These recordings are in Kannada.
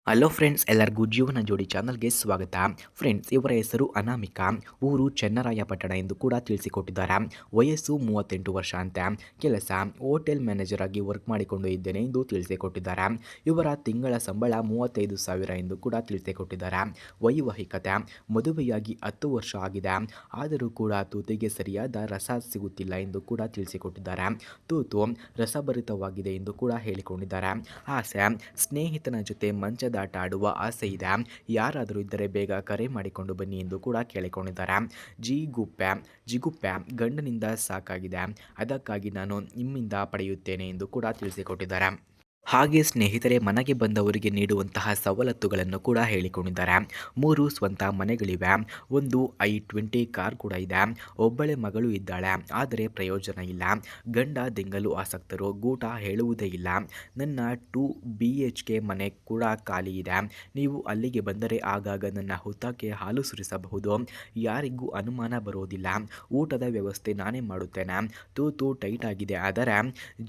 ಹಲೋ ಫ್ರೆಂಡ್ಸ್, ಎಲ್ಲರಿಗೂ ಜೀವನ ಜೋಡಿ ಚಾನಲ್ಗೆ ಸ್ವಾಗತ. ಫ್ರೆಂಡ್ಸ್, ಇವರ ಹೆಸರು ಅನಾಮಿಕಾ, ಊರು ಚೆನ್ನರಾಯಪಟ್ಟಣ ಎಂದು ಕೂಡ ತಿಳಿಸಿಕೊಟ್ಟಿದ್ದಾರೆ. ವಯಸ್ಸು 38 ವರ್ಷ ಅಂತ. ಕೆಲಸ ಹೋಟೆಲ್ ಮ್ಯಾನೇಜರ್ ಆಗಿ ವರ್ಕ್ ಮಾಡಿಕೊಂಡು ಇದ್ದೇನೆ ಎಂದು ತಿಳಿಸಿಕೊಟ್ಟಿದ್ದಾರೆ. ಇವರ ತಿಂಗಳ ಸಂಬಳ 35,000 ಎಂದು ಕೂಡ ತಿಳಿಸಿಕೊಟ್ಟಿದ್ದಾರೆ. ವೈವಾಹಿಕತೆ ಮದುವೆಯಾಗಿ 10 ವರ್ಷ ಆಗಿದೆ, ಆದರೂ ಕೂಡ ತೂತಿಗೆ ಸರಿಯಾದ ರಸ ಸಿಗುತ್ತಿಲ್ಲ ಎಂದು ಕೂಡ ತಿಳಿಸಿಕೊಟ್ಟಿದ್ದಾರೆ. ತೂತು ರಸಭರಿತವಾಗಿದೆ ಎಂದು ಕೂಡ ಹೇಳಿಕೊಂಡಿದ್ದಾರೆ. ಆಸೆ ಸ್ನೇಹಿತನ ಜೊತೆ ಮಂಚದಾಟ ಆಡುವ ಆಸೆ ಇದೆ, ಯಾರಾದರೂ ಇದ್ದರೆ ಬೇಗ ಕರೆ ಮಾಡಿಕೊಂಡು ಬನ್ನಿ ಎಂದು ಕೂಡ ಕೇಳಿಕೊಂಡಿದ್ದಾರೆ. ಜಿಗುಪ್ಪೆ ಗಂಡನಿಂದ ಸಾಕಾಗಿದೆ, ಅದಕ್ಕಾಗಿ ನಾನು ನಿಮ್ಮಿಂದ ಪಡೆಯುತ್ತೇನೆ ಎಂದು ಕೂಡ ತಿಳಿಸಿಕೊಟ್ಟಿದ್ದಾರೆ. ಹಾಗೆ ಸ್ನೇಹಿತರೆ, ಮನೆಗೆ ಬಂದವರಿಗೆ ನೀಡುವಂತಹ ಸವಲತ್ತುಗಳನ್ನು ಕೂಡ ಹೇಳಿಕೊಂಡಿದ್ದಾರೆ. 3 ಸ್ವಂತ ಮನೆಗಳಿವೆ, ಒಂದು i20 ಕಾರ್ ಕೂಡ ಇದೆ, ಒಬ್ಬಳೆ ಮಗಳು ಇದ್ದಾಳೆ, ಆದರೆ ಪ್ರಯೋಜನ ಇಲ್ಲ. ಗಂಡ ದೆಂಗಲು ಆಸಕ್ತರು, ಗೂಟ ಹೇಳುವುದೇ ಇಲ್ಲ. ನನ್ನ 2 BHK ಮನೆ ಕೂಡ ಖಾಲಿ ಇದೆ, ನೀವು ಅಲ್ಲಿಗೆ ಬಂದರೆ ಆಗಾಗ ನನ್ನ ಹುತ್ತಕ್ಕೆ ಹಾಲು ಸುರಿಸಬಹುದು, ಯಾರಿಗೂ ಅನುಮಾನ ಬರೋದಿಲ್ಲ. ಊಟದ ವ್ಯವಸ್ಥೆ ನಾನೇ ಮಾಡುತ್ತೇನೆ, ತೂತು ಟೈಟ್ ಆಗಿದೆ, ಅದರ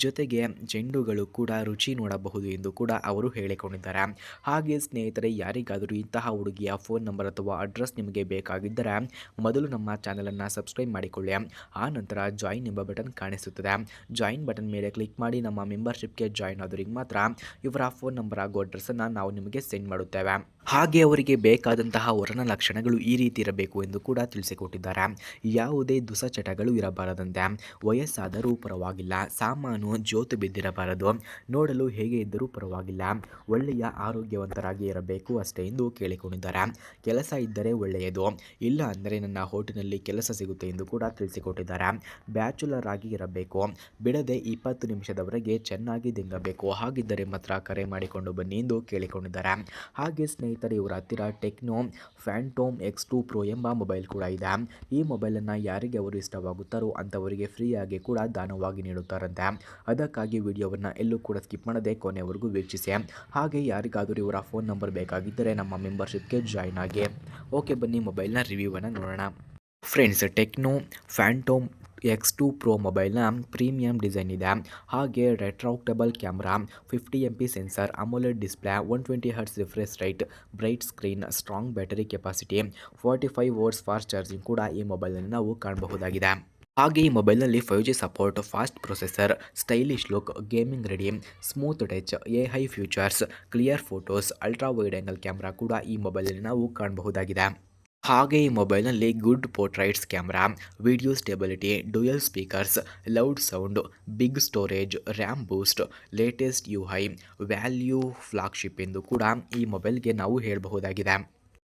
ಜೊತೆಗೆ ಚೆಂಡುಗಳು ಕೂಡ ರುಚಿ ನೋಡಬಹುದು ಎಂದು ಕೂಡ ಅವರು ಹೇಳಿಕೊಂಡಿದ್ದಾರೆ. ಹಾಗೆ ಸ್ನೇಹಿತರೆ, ಯಾರಿಗಾದರೂ ಇಂತಹ ಹುಡುಗಿಯ ಫೋನ್ ನಂಬರ್ ಅಥವಾ ಅಡ್ರೆಸ್ ನಿಮಗೆ ಬೇಕಾಗಿದ್ದರೆ ಮೊದಲು ನಮ್ಮ ಚಾನಲನ್ನು ಸಬ್ಸ್ಕ್ರೈಬ್ ಮಾಡಿಕೊಳ್ಳಿ. ಆ ನಂತರ ಜಾಯಿನ್ ಎಂಬ ಬಟನ್ ಕಾಣಿಸುತ್ತದೆ, ಜಾಯಿನ್ ಬಟನ್ ಮೇಲೆ ಕ್ಲಿಕ್ ಮಾಡಿ ನಮ್ಮ ಮೆಂಬರ್ಶಿಪ್ಗೆ ಜಾಯಿನ್ ಆದವರಿಗೆ ಮಾತ್ರ ಇವರ ಫೋನ್ ನಂಬರ್ ಹಾಗೂ ಅಡ್ರೆಸ್ಸನ್ನು ನಾವು ನಿಮಗೆ ಸೆಂಡ್ ಮಾಡುತ್ತೇವೆ. ಹಾಗೆ ಅವರಿಗೆ ಬೇಕಾದಂತಹ ವರ್ಣ ಲಕ್ಷಣಗಳು ಈ ರೀತಿ ಇರಬೇಕು ಎಂದು ಕೂಡ ತಿಳಿಸಿಕೊಟ್ಟಿದ್ದಾರೆ. ಯಾವುದೇ ದುಸಚಟಗಳು ಇರಬಾರದಂತೆ, ವಯಸ್ಸಾದರೂ ಪರವಾಗಿಲ್ಲ, ಸಾಮಾನು ಜೋತು ಬಿದ್ದಿರಬಾರದು, ನೋಡಲು ಹೇಗೆ ಇದ್ದರೂ ಪರವಾಗಿಲ್ಲ, ಒಳ್ಳೆಯ ಆರೋಗ್ಯವಂತರಾಗಿ ಇರಬೇಕು ಅಷ್ಟೇ ಎಂದು ಕೇಳಿಕೊಂಡಿದ್ದಾರೆ. ಕೆಲಸ ಇದ್ದರೆ ಒಳ್ಳೆಯದು, ಇಲ್ಲ ಅಂದರೆ ನನ್ನ ಹೋಟೆಲ್ನಲ್ಲಿ ಕೆಲಸ ಸಿಗುತ್ತೆ ಎಂದು ಕೂಡ ತಿಳಿಸಿಕೊಟ್ಟಿದ್ದಾರೆ. ಬ್ಯಾಚುಲರ್ ಆಗಿ ಇರಬೇಕು, ಬಿಡದೆ 20 ನಿಮಿಷದವರೆಗೆ ಚೆನ್ನಾಗಿ ದಿಂಗಬೇಕು, ಹಾಗಿದ್ದರೆ ಮಾತ್ರ ಕರೆ ಮಾಡಿಕೊಂಡು ಬನ್ನಿ ಎಂದು ಕೇಳಿಕೊಂಡಿದ್ದಾರೆ. ಹಾಗೆ ಸ್ನೇಹಿತರೆ, ಇವರ ಹತ್ತಿರ ಟೆಕ್ನೋ ಫ್ಯಾಂಟೋಮ್ X2 Pro ಎಂಬ ಮೊಬೈಲ್ ಕೂಡ ಇದೆ. ಈ ಮೊಬೈಲನ್ನು ಯಾರಿಗೆ ಅವರು ಇಷ್ಟವಾಗುತ್ತಾರೋ ಅಂಥವರಿಗೆ ಫ್ರೀಯಾಗಿ ಕೂಡ ದಾನವಾಗಿ ನೀಡುತ್ತಾರಂತೆ. ಅದಕ್ಕಾಗಿ ವಿಡಿಯೋವನ್ನು ಎಲ್ಲೂ ಕೂಡ ಸ್ಕಿಪ್ ಮಾಡದೆ ಕೊನೆಯವರೆಗೂ ವೀಕ್ಷಿಸಿ. ಹಾಗೆ ಯಾರಿಗಾದರೂ ಇವರ ಫೋನ್ ನಂಬರ್ ಬೇಕಾಗಿದ್ದರೆ ನಮ್ಮ ಮೆಂಬರ್ಶಿಪ್ಗೆ ಜಾಯಿನ್ ಆಗಿ. ಓಕೆ, ಬನ್ನಿ ಮೊಬೈಲ್ನ ರಿವ್ಯೂವನ್ನು ನೋಡೋಣ. Friends, Tecno Phantom X2 Pro ಮೊಬೈಲ್ನ ಪ್ರೀಮಿಯಂ ಡಿಸೈನ್ ಇದೆ. ಹಾಗೆ retractable camera, 50 MP sensor, AMOLED display, 120 Hz refresh rate, bright screen, strong battery capacity, 45 watts fast charging ಕೂಡ ಈ ಮೊಬೈಲ್ನಲ್ಲಿ ನಾವು ಕಾಣಬಹುದಾಗಿದೆ. ಹಾಗೆ ಈ ಮೊಬೈಲ್ನಲ್ಲಿ 5G support, fast processor, stylish look, gaming ready, smooth touch, AI features, clear photos, ultra wide angle camera ಕೂಡ ಈ ಮೊಬೈಲ್ನಲ್ಲಿ ನಾವು ಕಾಣಬಹುದಾಗಿದೆ. ಹಾಗೆ ಈ ಮೊಬೈಲ್ನಲ್ಲಿ good ಪೋರ್ಟ್ರೈಟ್ಸ್ camera, video stability, dual speakers, loud sound, big storage, RAM boost, latest UI, value flagship ಎಂದು ಕೂಡ ಈ ಮೊಬೈಲ್ಗೆ ನಾವು ಹೇಳಬಹುದಾಗಿದೆ.